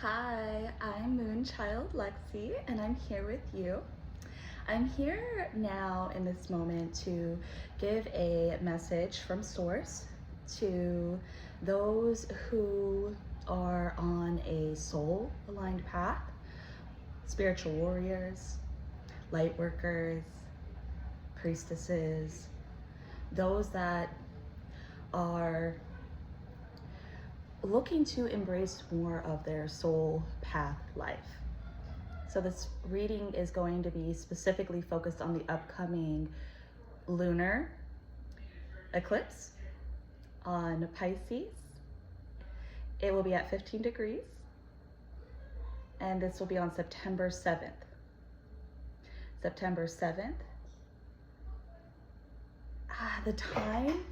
Hi, I'm Moonchildlexi and I'm here with you. I'm here now in this moment to give a message from Source to those who are on a soul aligned path, spiritual warriors, light workers, priestesses, those that are looking to embrace more of their soul path life. So this reading is going to be specifically focused on the upcoming lunar eclipse on Pisces. It will be at 15 degrees, and this will be on September 7th. September 7th. The time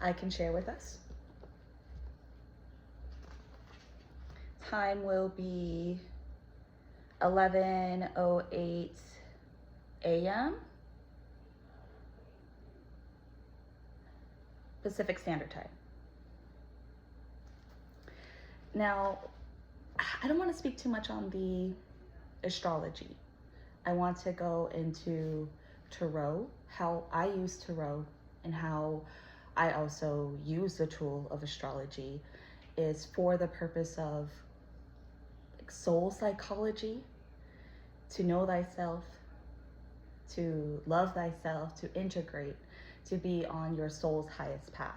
I can share with us. Time will be 11:08 a.m. Pacific Standard Time. Now, I don't want to speak too much on the astrology. I want to go into tarot, how I use tarot, and how I also use the tool of astrology is for the purpose of soul psychology, to know thyself, to love thyself, to integrate, to be on your soul's highest path.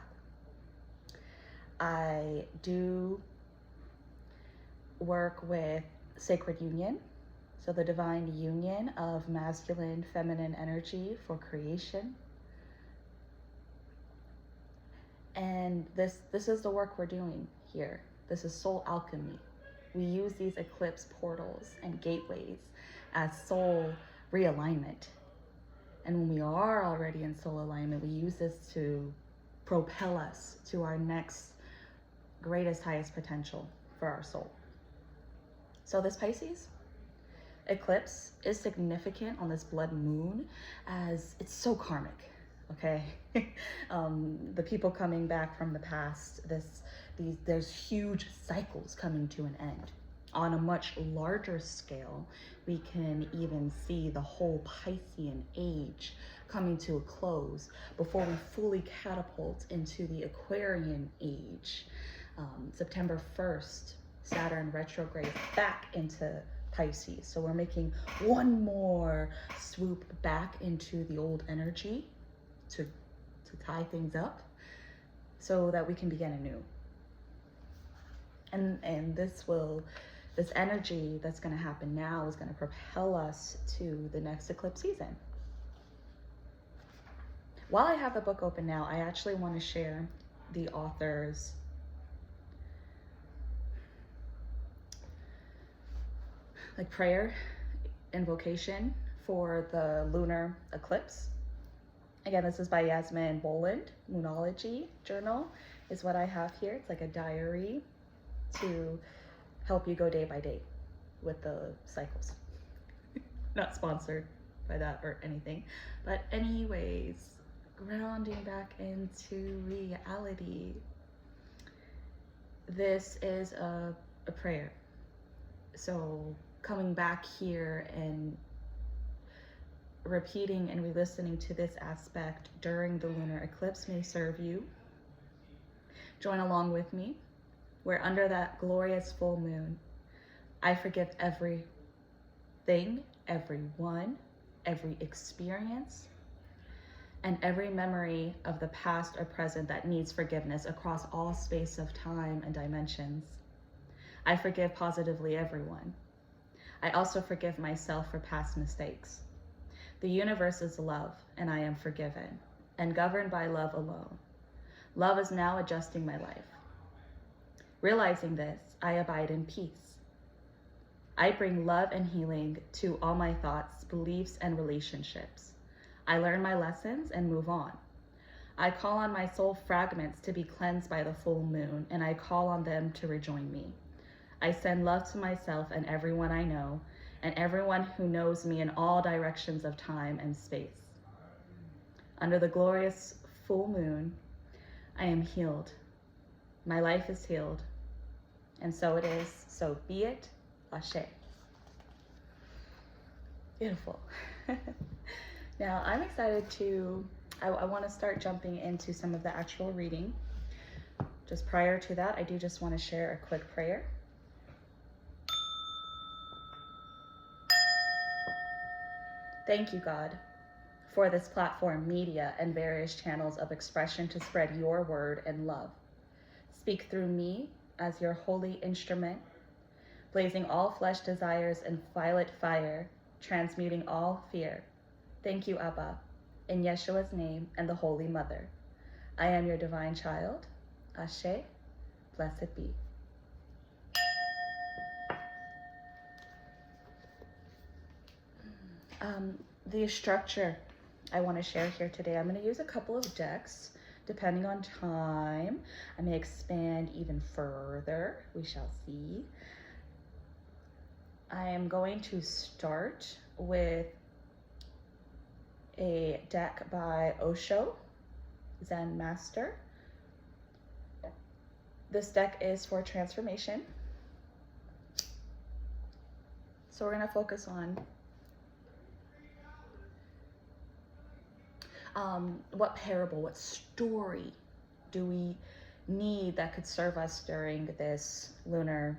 I do work with sacred union, so the divine union of masculine, feminine energy for creation. And this is the work we're doing here. This is soul alchemy. We use these eclipse portals and gateways as soul realignment. And when we are already in soul alignment, we use this to propel us to our next greatest, highest potential for our soul. So this Pisces eclipse is significant on this blood moon as it's so karmic. Okay, the people coming back from the past, there's huge cycles coming to an end. On a much larger scale, we can even see the whole Piscean age coming to a close before we fully catapult into the Aquarian age. September 1st, Saturn retrogrades back into Pisces. So we're making one more swoop back into the old energy to tie things up so that we can begin anew. And this energy that's going to happen now is going to propel us to the next eclipse season. While I have the book open now, I actually want to share the author's prayer invocation for the lunar eclipse. Again, this is by Yasmin Boland. Moonology journal is what I have here. It's like a diary to help you go day by day with the cycles. Not sponsored by that or anything. But anyways, grounding back into reality. This is a prayer. So coming back here and repeating and re-listening to this aspect during the lunar eclipse may serve you. Join along with me, where under that glorious full moon, I forgive everything, everyone, every experience, and every memory of the past or present that needs forgiveness across all space of time and dimensions. I forgive positively everyone. I also forgive myself for past mistakes. The universe is love, and I am forgiven, and governed by love alone. Love is now adjusting my life. Realizing this, I abide in peace. I bring love and healing to all my thoughts, beliefs, and relationships. I learn my lessons and move on. I call on my soul fragments to be cleansed by the full moon, and I call on them to rejoin me. I send love to myself and everyone I know, and everyone who knows me in all directions of time and space. Under the glorious full moon, I am healed. My life is healed, And so it is, so be it, Ashe. Beautiful. Now I'm excited to, I want to start jumping into some of the actual reading. Just prior to that, I do just want to share a quick prayer. Thank you, God, for this platform, media, and various channels of expression to spread your word and love. Speak through me as your holy instrument, blazing all flesh desires in violet fire, transmuting all fear. Thank you, Abba, in Yeshua's name and the Holy Mother. I am your divine child. Ashe, blessed be. The structure I want to share here today, I'm going to use a couple of decks. Depending on time, I may expand even further. We shall see. I am going to start with a deck by Osho, Zen Master. This deck is for transformation. So we're going to focus on what parable, what story do we need that could serve us during this lunar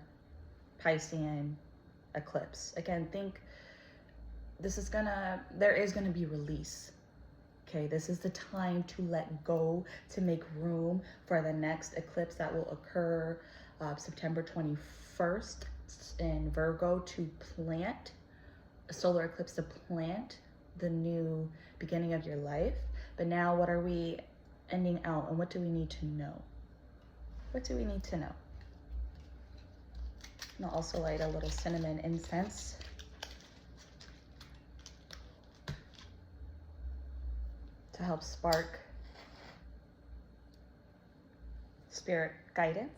Piscean eclipse. Again, think there is gonna be release. Okay, this is the time to let go, to make room for the next eclipse that will occur September 21st in Virgo, to plant a solar eclipse, to plant the new beginning of your life. But now what are we ending out, and what do we need to know? What do we need to know? And I'll also light a little cinnamon incense. To help spark spirit guidance.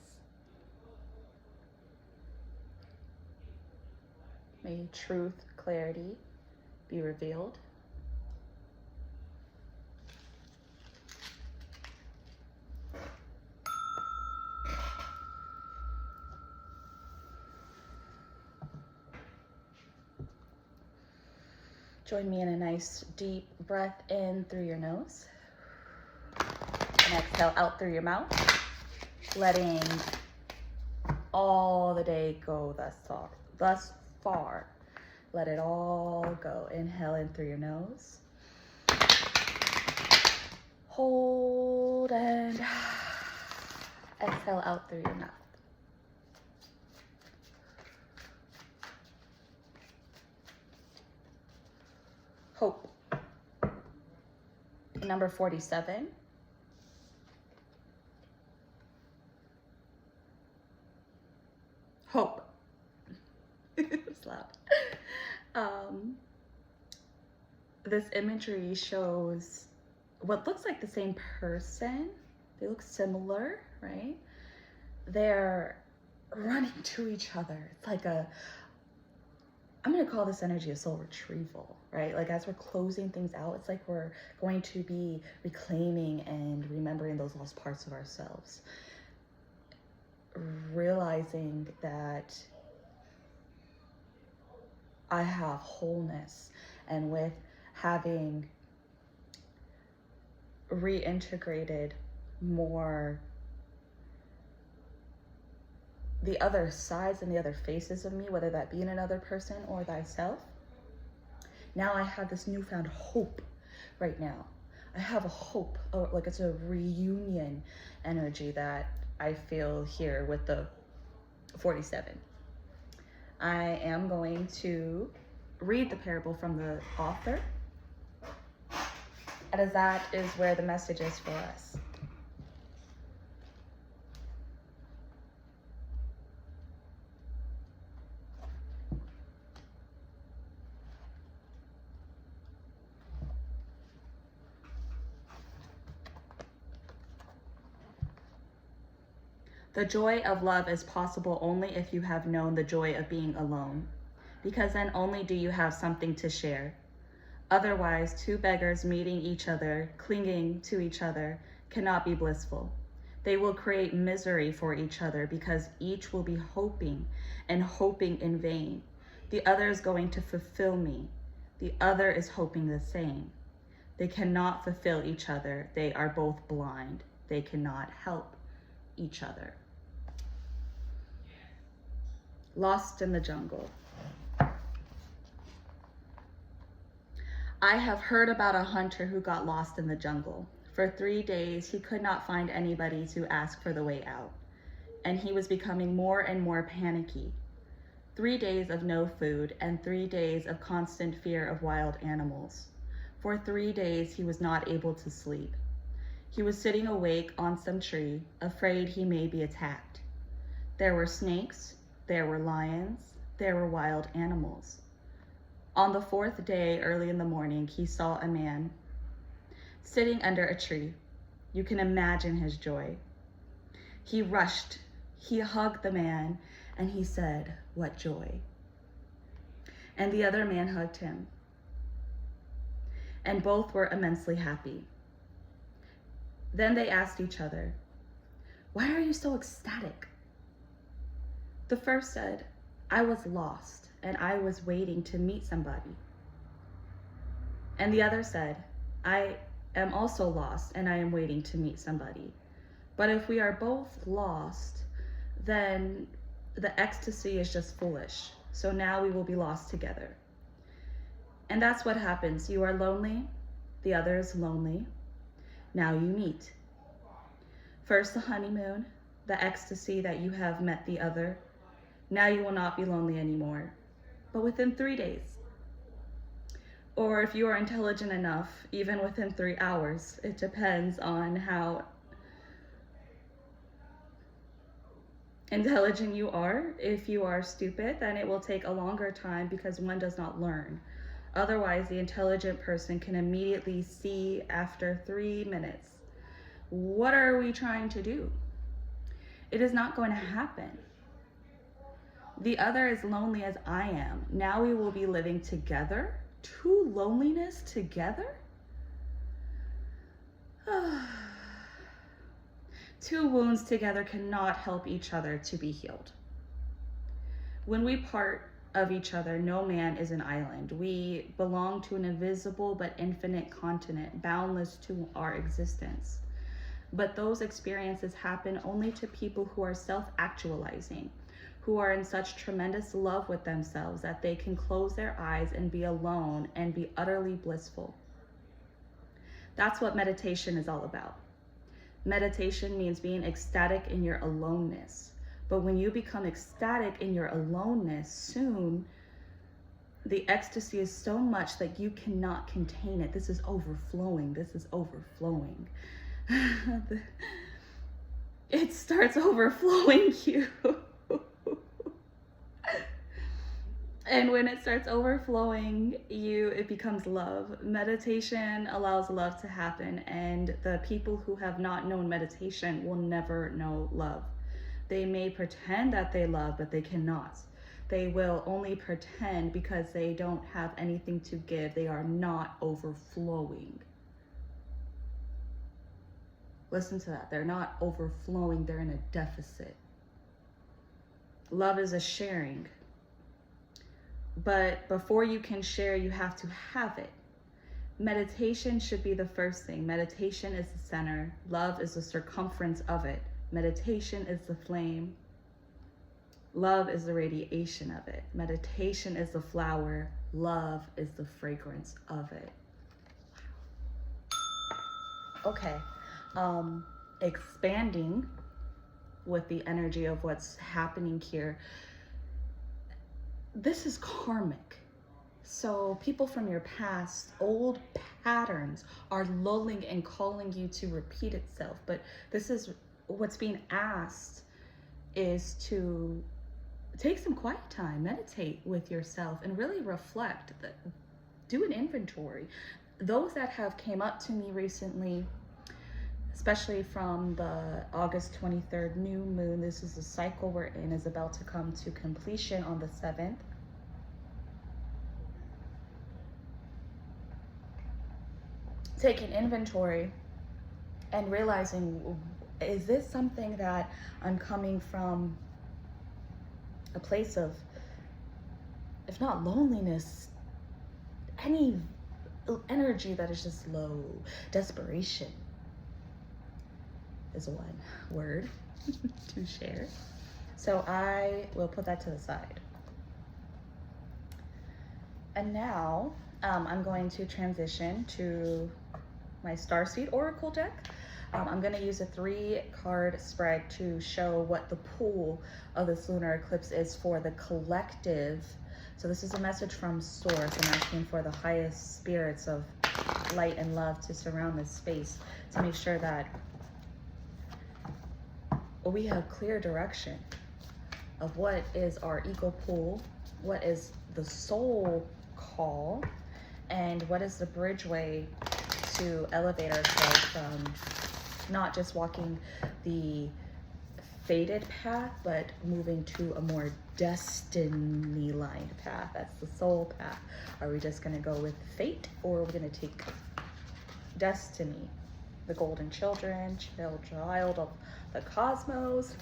May truth, clarity be revealed. Join me in a nice deep breath in through your nose. And exhale out through your mouth, letting all the day go thus far. Let it all go. Inhale in through your nose. Hold and exhale out through your mouth. Hope. Number 47. Hope. It's loud. This imagery shows what looks like the same person. They look similar, right? They're running to each other. It's like I'm going to call this energy a soul retrieval, right? Like as we're closing things out, it's like we're going to be reclaiming and remembering those lost parts of ourselves. Realizing that I have wholeness, and with having reintegrated more the other sides and the other faces of me, whether that be in another person or thyself, now I have this newfound hope right now. I have a hope, like it's a reunion energy that I feel here with the 47. I am going to read the parable from the author, and as that is where the message is for us. The joy of love is possible only if you have known the joy of being alone, because then only do you have something to share. Otherwise, two beggars meeting each other, clinging to each other, cannot be blissful. They will create misery for each other because each will be hoping and hoping in vain. The other is going to fulfill me. The other is hoping the same. They cannot fulfill each other. They are both blind. They cannot help each other. Lost in the jungle. I have heard about a hunter who got lost in the jungle. For 3 days, he could not find anybody to ask for the way out, and he was becoming more and more panicky. 3 days of no food and 3 days of constant fear of wild animals. For 3 days, he was not able to sleep. He was sitting awake on some tree, afraid he may be attacked. There were snakes, there were lions, there were wild animals. On the 4th day, early in the morning, he saw a man sitting under a tree. You can imagine his joy. He rushed, he hugged the man, and he said, "What joy." And the other man hugged him. And both were immensely happy. Then they asked each other, "Why are you so ecstatic?" The first said, "I was lost and I was waiting to meet somebody." And the other said, "I am also lost and I am waiting to meet somebody. But if we are both lost, then the ecstasy is just foolish. So now we will be lost together." And that's what happens. You are lonely, the other is lonely. Now you meet. First the honeymoon, the ecstasy that you have met the other. Now you will not be lonely anymore, but within 3 days. Or if you are intelligent enough, even within 3 hours. It depends on how intelligent you are. If you are stupid, then it will take a longer time because one does not learn. Otherwise, the intelligent person can immediately see after 3 minutes, what are we trying to do? It is not going to happen. The other is lonely as I am. Now we will be living together. 2 loneliness together? 2 wounds together cannot help each other to be healed. When we part of each other, no man is an island. We belong to an invisible but infinite continent, boundless to our existence. But those experiences happen only to people who are self-actualizing, who are in such tremendous love with themselves that they can close their eyes and be alone and be utterly blissful. That's what meditation is all about. Meditation means being ecstatic in your aloneness. But when you become ecstatic in your aloneness, soon the ecstasy is so much that you cannot contain it. This is overflowing. This is overflowing. It starts overflowing you. And when it starts overflowing you, it becomes love. Meditation allows love to happen, and the people who have not known meditation will never know love. They may pretend that they love, but they cannot. They will only pretend because they don't have anything to give. They are not overflowing. Listen to that. They're not overflowing. They're in a deficit. Love is a sharing. But before you can share, you have to have it. Meditation should be the first thing. Meditation is the center. Love is the circumference of it. Meditation is the flame. Love is the radiation of it. Meditation is the flower. Love is the fragrance of it. Okay. Expanding with the energy of what's happening here. This is karmic. So people from your past, old patterns are lulling and calling you to repeat itself. But this is what's being asked, is to take some quiet time, meditate with yourself and really reflect, do an inventory. Those that have came up to me recently, especially from the August 23rd new moon, this is the cycle we're in, is about to come to completion on the 7th. Taking inventory and realizing is this something that I'm coming from a place of, if not loneliness, any energy that is just low? Desperation is one word to share. So I will put that to the side. And now I'm going to transition to my Starseed Oracle deck. I'm going to use a 3-card spread to show what the pool of this lunar eclipse is for the collective. So this is a message from Source. I'm asking for the highest spirits of light and love to surround this space to make sure that we have clear direction of what is our ego pool, what is the soul call, and what is the bridgeway to elevate ourselves from not just walking the fated path, but moving to a more destiny lined path. That's the soul path. Are we just going to go with fate, or are we going to take destiny, the golden children, child of the cosmos?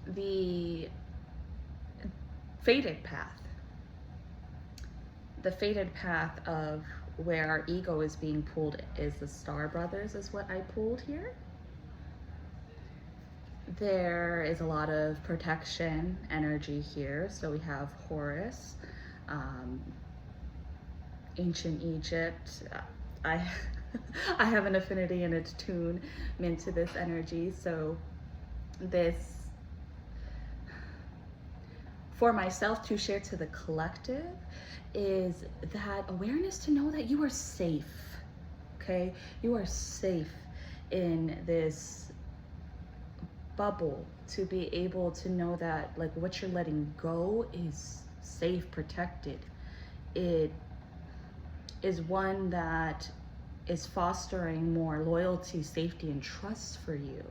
The fated path. The fated path of where our ego is being pulled is the Star Brothers, is what I pulled here. There is a lot of protection energy here. So we have Horus, ancient Egypt. I have an affinity and attune into this energy. So this, for myself to share to the collective, is that awareness to know that you are safe, okay? You are safe in this bubble, to be able to know that like what you're letting go is safe, protected. It is one that is fostering more loyalty, safety, and trust for you.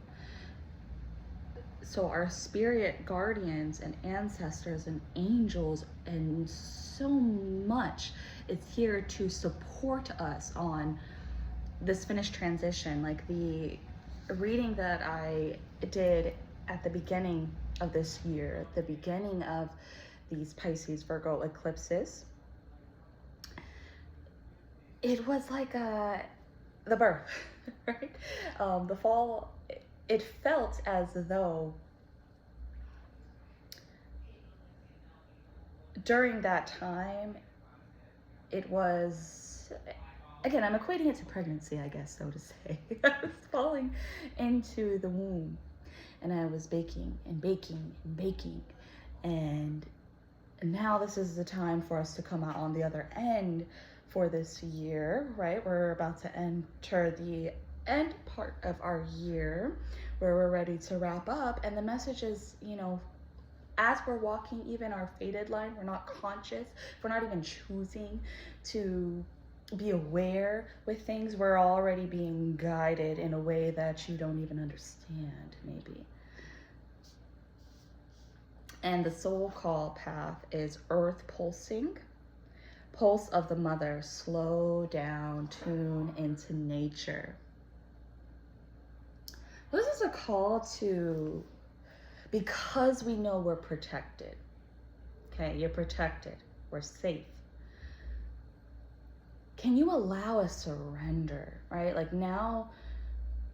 So our spirit guardians and ancestors and angels and so much is here to support us on this finished transition. Like the reading that I did at the beginning of this year, at the beginning of these Pisces Virgo eclipses, it was like the birth, right? The fall, it felt as though during that time, it was, again, I'm equating it to pregnancy, I guess, so to say. I was falling into the womb, and I was baking and baking and baking. And now this is the time for us to come out on the other end for this year, right? We're about to enter the end part of our year where we're ready to wrap up. And the message is, you know, as we're walking even our fated line, we're not conscious, we're not even choosing to be aware with things, we're already being guided in a way that you don't even understand, maybe. And the soul call path is earth pulsing, pulse of the mother, slow down, tune into nature. This is a call to, because we know we're protected, okay, you're protected, we're safe. Can you allow a surrender, right? Like now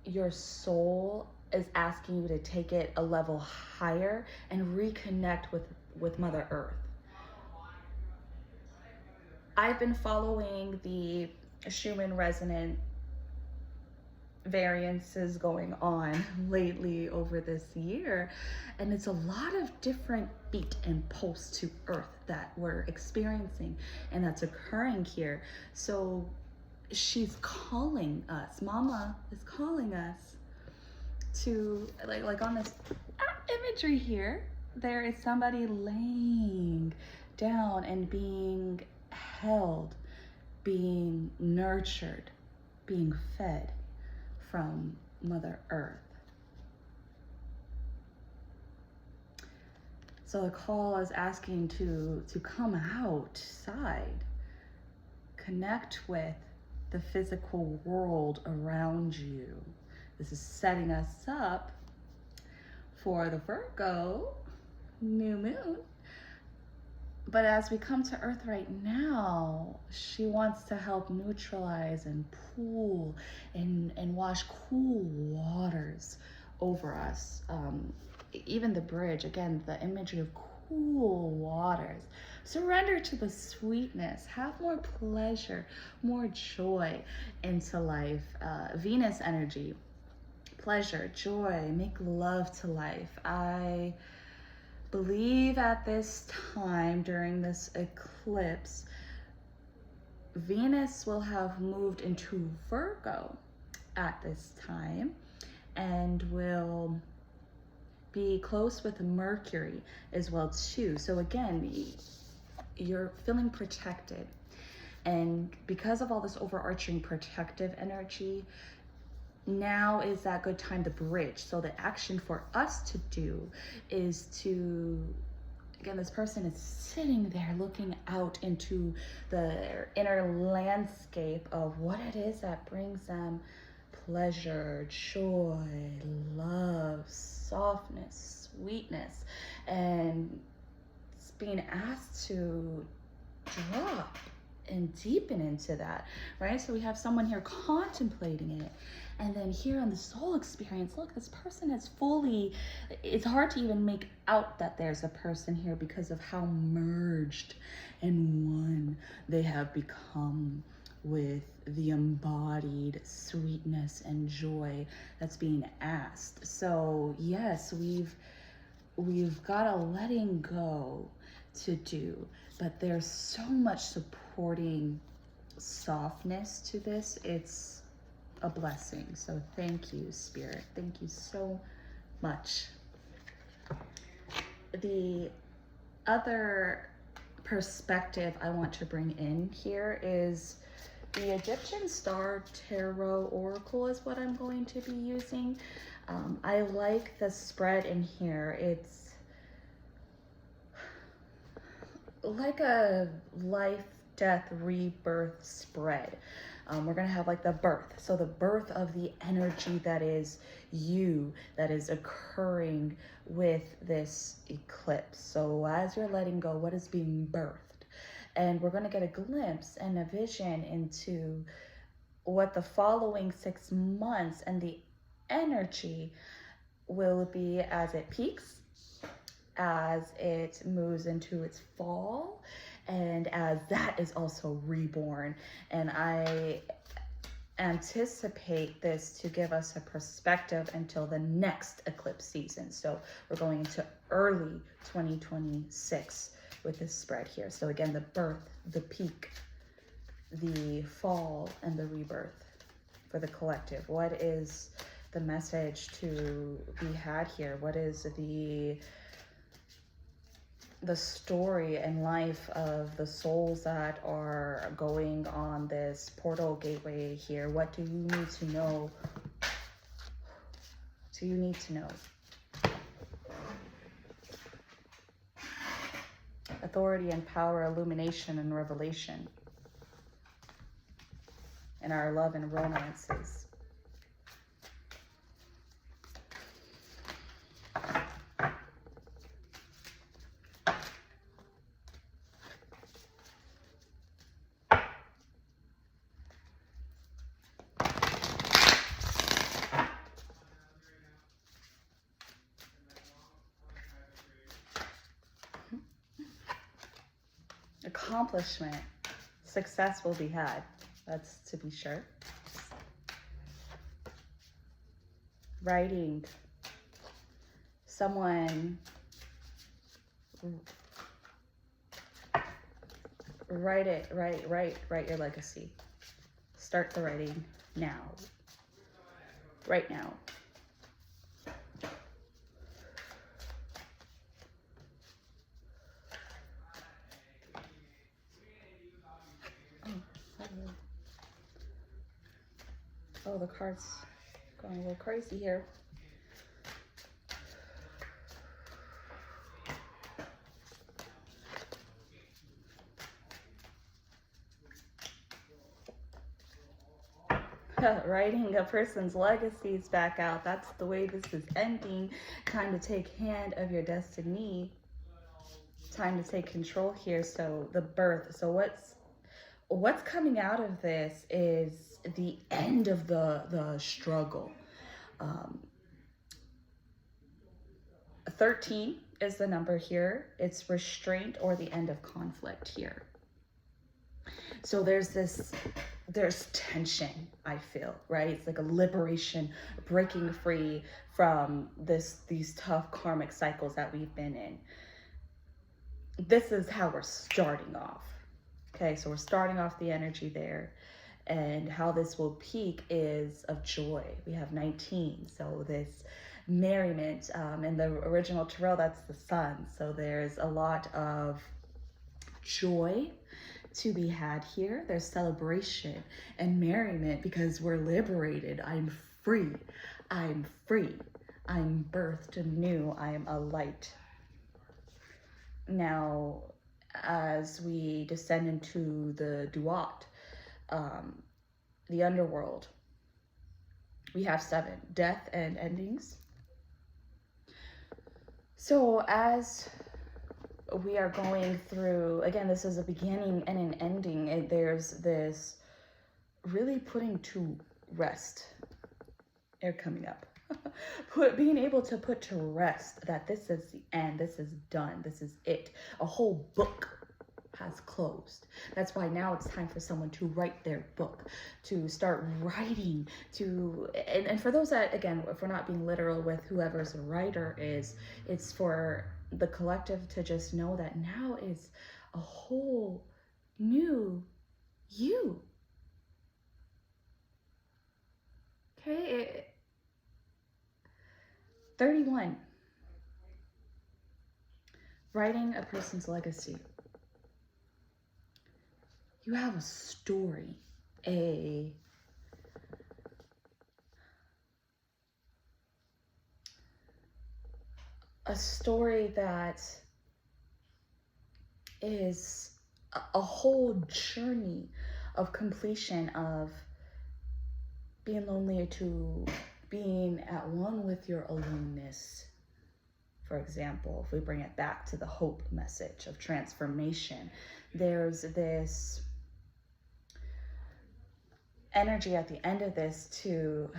your soul is asking you to take it a level higher and reconnect with Mother Earth. I've been following the Schumann resonant variances going on lately over this year, and it's a lot of different beat and pulse to earth that we're experiencing and that's occurring here. So she's calling us, Mama is calling us to like on this imagery here, there is somebody laying down and being held, being nurtured, being fed from Mother Earth. So the call is asking to come outside, connect with the physical world around you. This is setting us up for the Virgo new moon. But as we come to Earth right now, she wants to help neutralize and pool and wash cool waters over us. Even the bridge, again, the imagery of cool waters. Surrender to the sweetness, have more pleasure, more joy into life. Venus energy, pleasure, joy, make love to life. I believe at this time during this eclipse, Venus will have moved into Virgo at this time and will be close with Mercury as well too. So again, you're feeling protected, and because of all this overarching protective energy, now is that good time to bridge. So the action for us to do is to, again, this person is sitting there looking out into the inner landscape of what it is that brings them pleasure, joy, love, softness, sweetness, and it's being asked to drop and deepen into that, right? So we have someone here contemplating it. And then here on the soul experience, look, this person is fully, it's hard to even make out that there's a person here because of how merged and one they have become with the embodied sweetness and joy that's being asked. So yes, we've got a letting go to do, but there's so much supporting softness to this. It's a blessing. So thank you, Spirit. Thank you so much. The other perspective I want to bring in here is the Egyptian Star Tarot Oracle is what I'm going to be using. I like the spread in here. It's like a life, death, rebirth spread. We're gonna have like the birth. So the birth of the energy that is you, that is occurring with this eclipse. So as you're letting go, what is being birthed? And we're gonna get a glimpse and a vision into what the following 6 months and the energy will be as it peaks, as it moves into its fall, and as that is also reborn. And I anticipate this to give us a perspective until the next eclipse season. So we're going into early 2026 with this spread here. So again, the birth, the peak, the fall, and the rebirth for the collective. What is the message to be had here? What is the story and life of the souls that are going on this portal gateway here? What do you need to know? Do you need to know? Authority and power, illumination and revelation in our love and romances. Accomplishment, success will be had. That's to be sure. Writing, someone write your legacy. Start the writing now, right now. Oh, the card's gone. Going a little crazy here. Writing a person's legacies back out. That's the way this is ending. Time to take hand of your destiny. Time to take control here. So the birth. So what's coming out of this is the end of the struggle. 13 is the number here. It's restraint or the end of conflict here. So there's tension, I feel, right? It's like a liberation, breaking free from these tough karmic cycles that we've been in. This is how we're starting off. Okay, so we're starting off the energy there. And how this will peak is of joy. We have 19, so this merriment. In the original tarot, that's the sun. So there's a lot of joy to be had here. There's celebration and merriment because we're liberated. I'm free. I'm free. I'm birthed anew. I am a light. Now, as we descend into the duat, the underworld, we have 7, death and endings. So as we are going through, again, this is a beginning and an ending, and there's this really putting to rest, air coming up, being able to put to rest that this is the end, this is done, this is it. A whole book has closed. That's why now it's time for someone to write their book, to start writing, and for those that, again, if we're not being literal with whoever's a writer is, it's for the collective to just know that now is a whole new you. Okay, 31. Writing a person's legacy. You have a story, a story that is a whole journey of completion, of being lonely to being at one with your aloneness. For example, if we bring it back to the hope message of transformation, there's this energy at the end of this to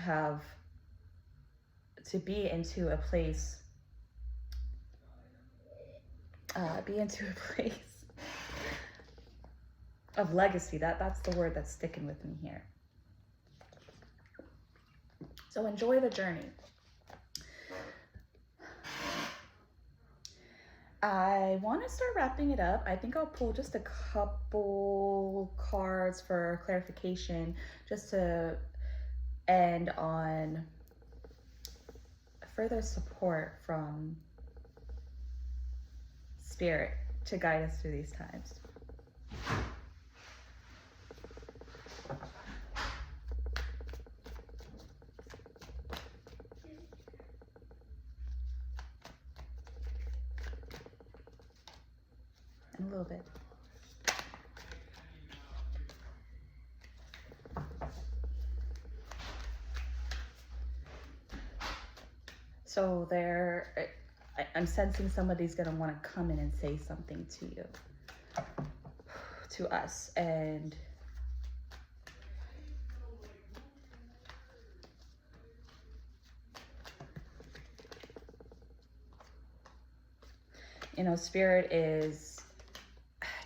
be into a place, of legacy. That's the word that's sticking with me here. So enjoy the journey. I want to start wrapping it up. I think I'll pull just a couple cards for clarification, just to end on further support from Spirit to guide us through these times. A little bit. So I'm sensing somebody's gonna want to come in and say something to you, to us, and Spirit is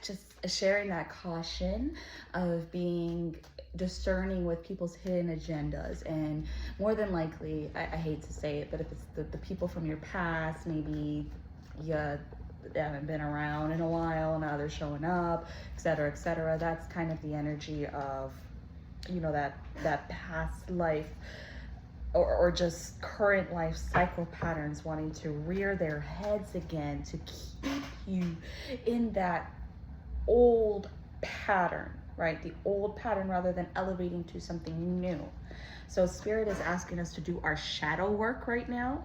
just sharing that caution of being discerning with people's hidden agendas. And more than likely, I hate to say it, but if it's the people from your past, maybe you haven't been around in a while, now they're showing up, etc., etc. That's kind of the energy of, that past life or just current life cycle patterns wanting to rear their heads again, to keep you in that old pattern right? The old pattern rather than elevating to something new. So Spirit is asking us to do our shadow work right now,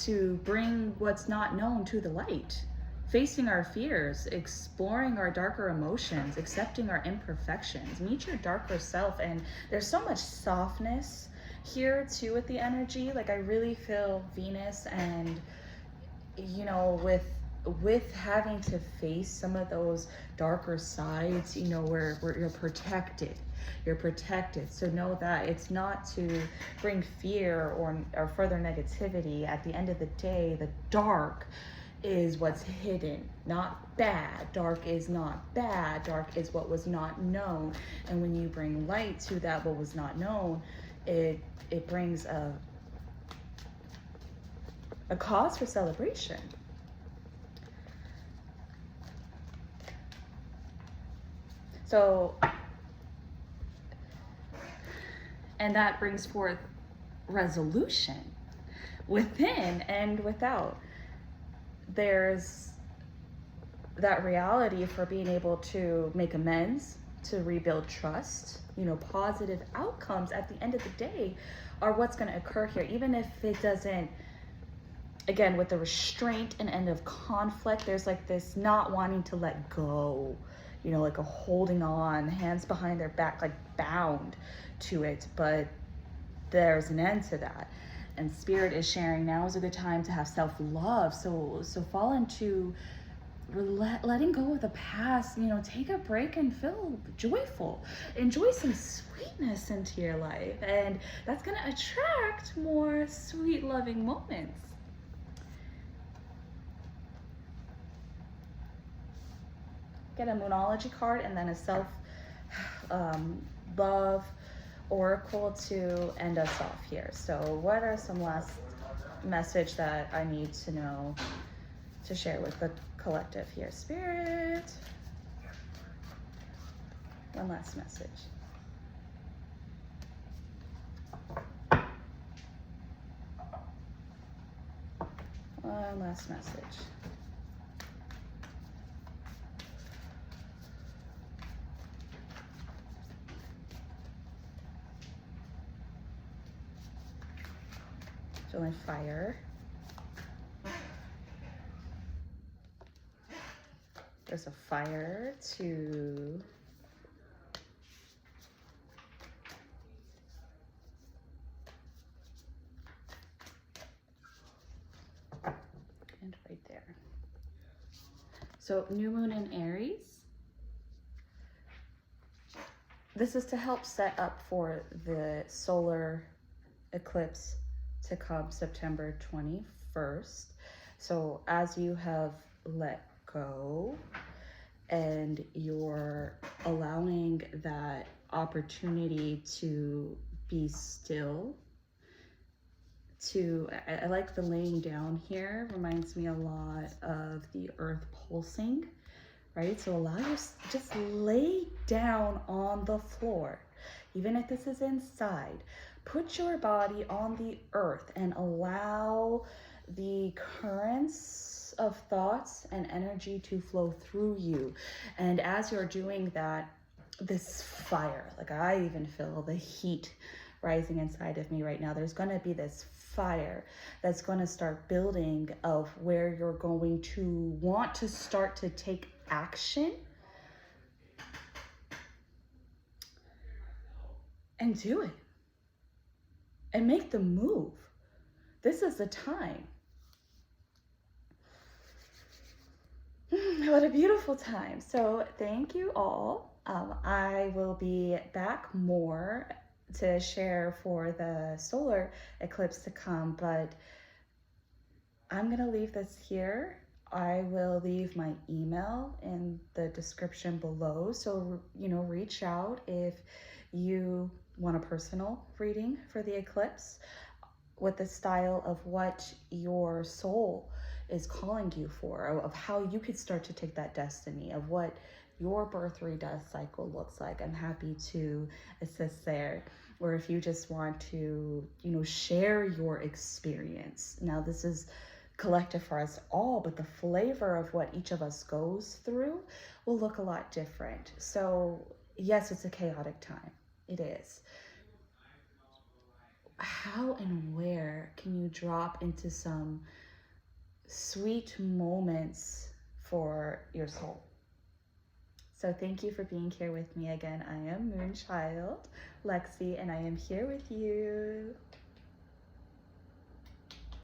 to bring what's not known to the light, facing our fears, exploring our darker emotions, accepting our imperfections, meet your darker self. And there's so much softness here too with the energy. Like, I really feel Venus, and you know, with having to face some of those darker sides, you know, where you're protected. You're protected. So know that it's not to bring fear or further negativity. At the end of the day, the dark is what's hidden, not bad. Dark is not bad. Dark is what was not known. And when you bring light to that what was not known, it brings a cause for celebration. So, and that brings forth resolution within and without. There's that reality for being able to make amends, to rebuild trust. You know, positive outcomes at the end of the day are what's going to occur here, even if it doesn't. Again, with the restraint and end of conflict, there's like this not wanting to let go, you know, like a holding on, hands behind their back, like bound to it. But there's an end to that. And Spirit is sharing now is a good time to have self-love. So fall into letting go of the past, you know, take a break and feel joyful. Enjoy some sweetness into your life. And that's going to attract more sweet, loving moments. Get a Moonology card and then a self-love oracle to end us off here. So what are some last message that I need to know to share with the collective here? Spirit, one last message. One last message. Feeling fire. There's a fire to and right there. So new moon in Aries. This is to help set up for the solar eclipse to come September 21st. So as you have let go and you're allowing that opportunity to be still, I like the laying down here, reminds me a lot of the earth pulsing, right? So allow yourself, just lay down on the floor, even if this is inside. Put your body on the earth and allow the currents of thoughts and energy to flow through you. And as you're doing that, this fire, like I even feel the heat rising inside of me right now. There's going to be this fire that's going to start building of where you're going to want to start to take action and do it. And make the move. This is the time. What a beautiful time. So thank you all. I will be back more to share for the solar eclipse to come, but I'm going to leave this here. I will leave my email in the description below. So, you know, reach out if you want a personal reading for the eclipse with the style of what your soul is calling you for, of how you could start to take that destiny, of what your birth re-death cycle looks like. I'm happy to assist there. Or if you just want to, you know, share your experience. Now, this is collective for us all, but the flavor of what each of us goes through will look a lot different. So yes, it's a chaotic time. It is. How and where can you drop into some sweet moments for your soul? So thank you for being here with me again. I am Moonchildlexi, and I am here with you.